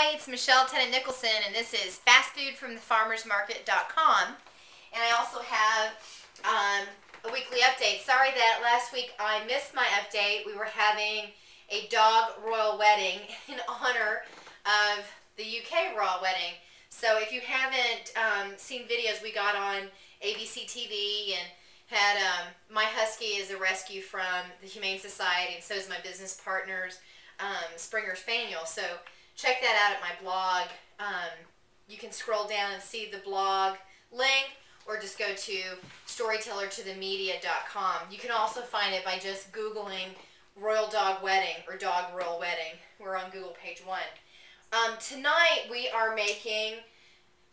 Hi, it's Michelle Tennant Nicholson, and this is fastfoodfromthefarmersmarket.com. And I also have a weekly update. Sorry that last week I missed my update. We were having a dog royal wedding in honor of the UK royal wedding. So if you haven't seen videos, we got on ABC TV and had my husky is a rescue from the Humane Society, and so is my business partner's Springer Spaniel. So check that out at my blog. You can scroll down and see the blog link, or just go to storytellertothemedia.com. You can also find it by just Googling Royal Dog Wedding or Dog Royal Wedding. We're on Google page 1. Tonight we are making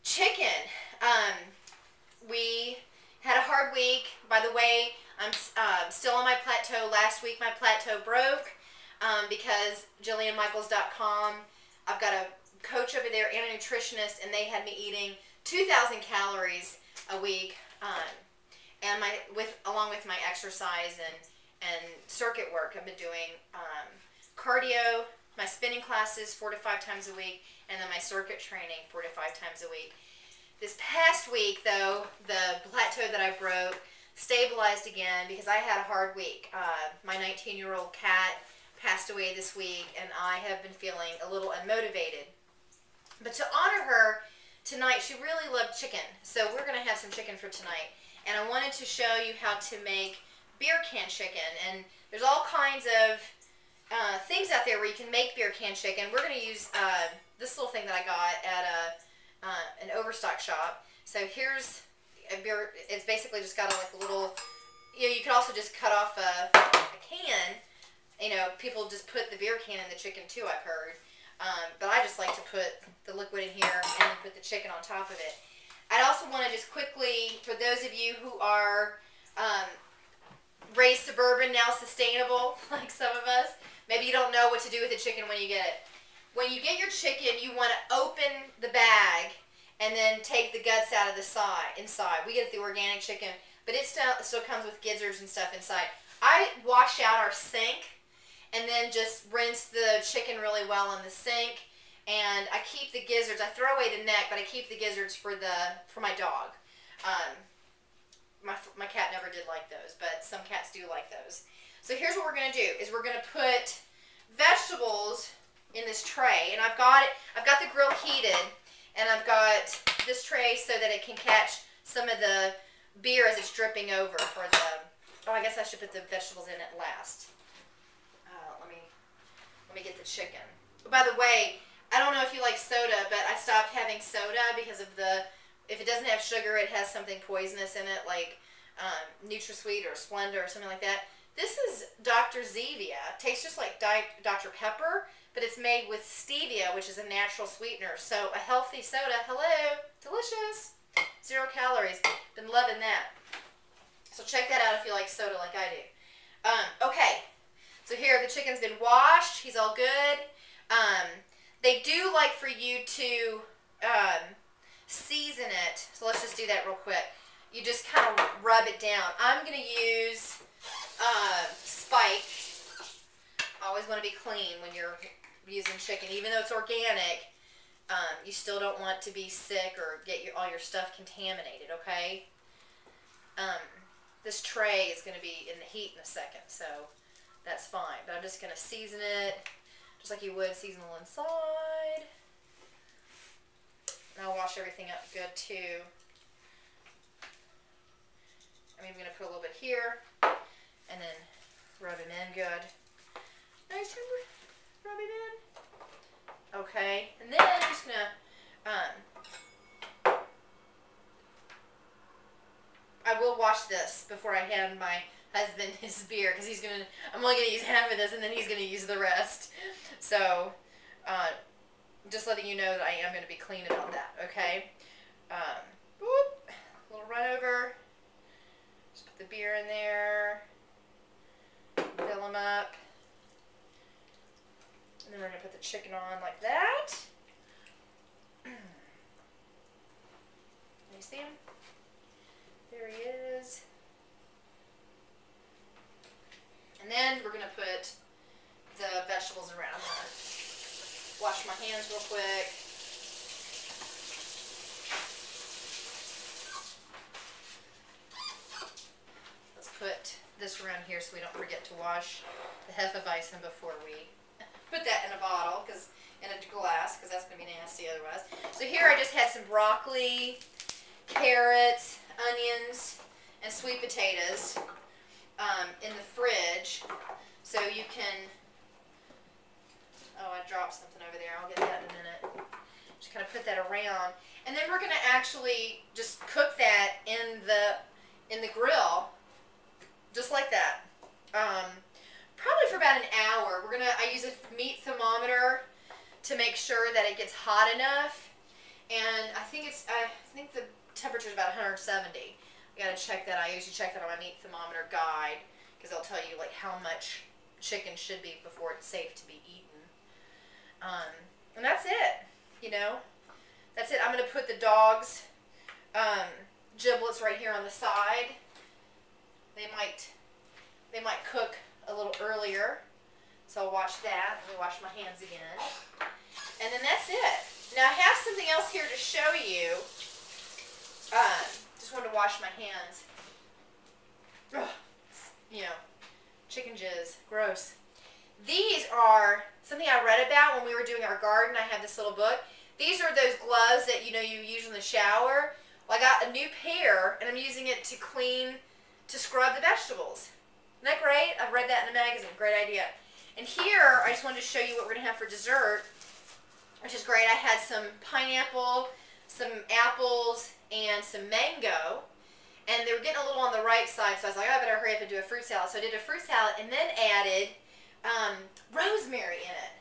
chicken. We had a hard week. By the way, I'm still on my plateau. Last week my plateau broke because JillianMichaels.com, I've got a coach over there and a nutritionist, and they had me eating 2,000 calories a week, and along with my exercise and circuit work. I've been doing cardio, my spinning classes 4 to 5 times a week, and then my circuit training 4 to 5 times a week. This past week, though, the plateau that I broke stabilized again because I had a hard week. My 19-year-old cat passed away this week, and I have been feeling a little unmotivated. But to honor her tonight, she really loved chicken, so we're going to have some chicken for tonight. And I wanted to show you how to make beer can chicken. And there's all kinds of things out there where you can make beer can chicken. We're going to use this little thing that I got at an overstock shop. So here's a beer. It's basically just got like a little, you can also just cut off a can. People just put the beer can in the chicken too, I've heard. But I just like to put the liquid in here and then put the chicken on top of it. I'd also want to just quickly, for those of you who are raised suburban, now sustainable, like some of us, maybe you don't know what to do with the chicken when you get it. When you get your chicken, you want to open the bag and then take the guts out of the inside. We get the organic chicken, but it still comes with gizzards and stuff inside. I wash out our sink and then just rinse the chicken really well in the sink, and I keep the gizzards. I throw away the neck, but I keep the gizzards for my dog. My cat never did like those, but some cats do like those. So here's what we're going to do: is we're going to put vegetables in this tray, and I've got the grill heated, and I've got this tray so that it can catch some of the beer as it's dripping over for the. Oh, I guess I should put the vegetables in it last. Let me get the chicken. By the way, I don't know if you like soda, but I stopped having soda because of if it doesn't have sugar, it has something poisonous in it, like NutraSweet or Splenda or something like that. This is Dr. Zevia. It tastes just like Dr. Pepper, but it's made with stevia, which is a natural sweetener. So a healthy soda. Hello, delicious. 0 calories. Been loving that. So check that out if you like soda like I do. Okay, so here the chicken's been washed. He's all good. They do like for you to season it. So let's just do that real quick. You just kind of rub it down. I'm going to use Spike. Always want to be clean when you're using chicken. Even though it's organic, you still don't want to be sick or get all your stuff contaminated, okay? This tray is going to be in the heat in a second, so that's fine. But I'm just going to season it just like you would seasonal inside. And I'll wash everything up good too. I'm even going to put a little bit here and then rub him in good. Nice and rub him in. Okay, and then I'm just going to I will wash this before I hand my husband his beer, because I'm only going to use half of this, and then he's going to use the rest. So, just letting you know that I am going to be clean about that, okay? Whoop, a little run over. Just put the beer in there. Fill them up. And then we're going to put the chicken on like that. Can you see him? There he is. And then we're going to put the vegetables around that. wash my hands real quick. Let's put this around here so we don't forget to wash the Hefeweizen before we put that in a bottle, in a glass, because that's going to be nasty otherwise. So here I just had some broccoli, carrots, onions, and sweet potatoes in the fridge. So you can, oh, I dropped something over there. I'll get that in a minute. Just kind of put that around. And then we're going to actually just cook that in the grill, just like that. Probably for about an hour. I use a meat thermometer to make sure that it gets hot enough. And I think the temperature is about 170. I gotta check that. I usually check that on my meat thermometer guide, because they'll tell you like how much chicken should be before it's safe to be eaten. And that's it. You know, that's it. I'm gonna put the dog's giblets right here on the side. They might cook a little earlier, so I'll watch that. Let me wash my hands again, and then that's it. Now I have something else here to show you. Just wanted to wash my hands. Ugh, you know, chicken jizz, gross. These are something I read about when we were doing our garden. I have this little book. These are those gloves that you use in the shower. Well, I got a new pair, and I'm using it to scrub the vegetables. Isn't that great? I've read that in a magazine. Great idea. And here, I just wanted to show you what we're going to have for dessert, which is great. I had some pineapple, some apples, and some mango. And they were getting a little on the ripe side, so I was like, oh, I better hurry up and do a fruit salad. So I did a fruit salad and then added rosemary in it.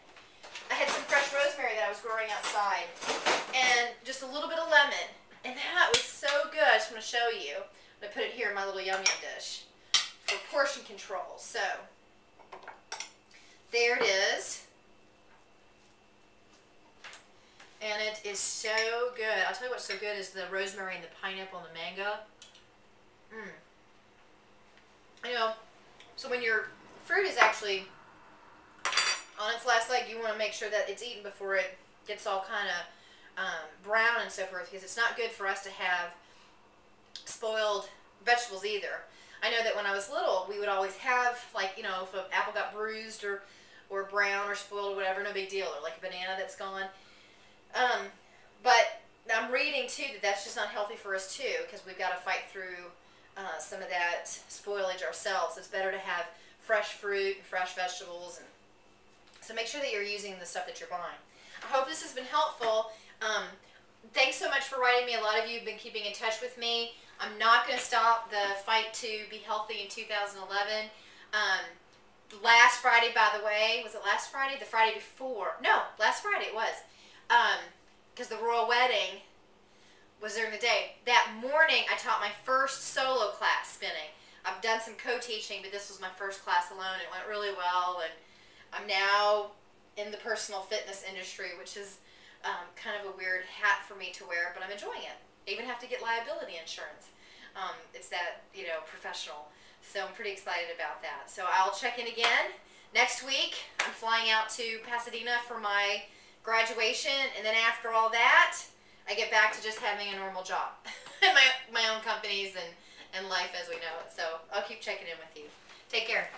I had some fresh rosemary that I was growing outside. And just a little bit of lemon. And that was so good. I just want to show you. I put it here in my little yum yum dish for portion control. So there it is. And it is so good. I'll tell you what's so good is the rosemary and the pineapple and the mango. You know, so when your fruit is actually on its last leg, you want to make sure that it's eaten before it gets all kind of brown and so forth, because it's not good for us to have spoiled vegetables either. I know that when I was little, we would always have, like, you know, if an apple got bruised or brown or spoiled or whatever, no big deal, or like a banana that's gone. But I'm reading too that that's just not healthy for us too, because we've got to fight through some of that spoilage ourselves. It's better to have fresh fruit and fresh vegetables, and so make sure that you're using the stuff that you're buying. I hope this has been helpful. Thanks so much for writing me. A lot of you have been keeping in touch with me. I'm not going to stop the fight to be healthy in 2011. Last Friday, by the way, was it last Friday? The Friday before. No, last Friday it was. Because the royal wedding was during the day. That morning, I taught my first solo class spinning. I've done some co-teaching, but this was my first class alone. It went really well, and I'm now in the personal fitness industry, which is kind of a weird hat for me to wear, but I'm enjoying it. I even have to get liability insurance. It's that, you know, professional. So I'm pretty excited about that. So I'll check in again next week. I'm flying out to Pasadena for my graduation, and then after all that, I get back to just having a normal job. my own companies and life as we know it. So I'll keep checking in with you. Take care.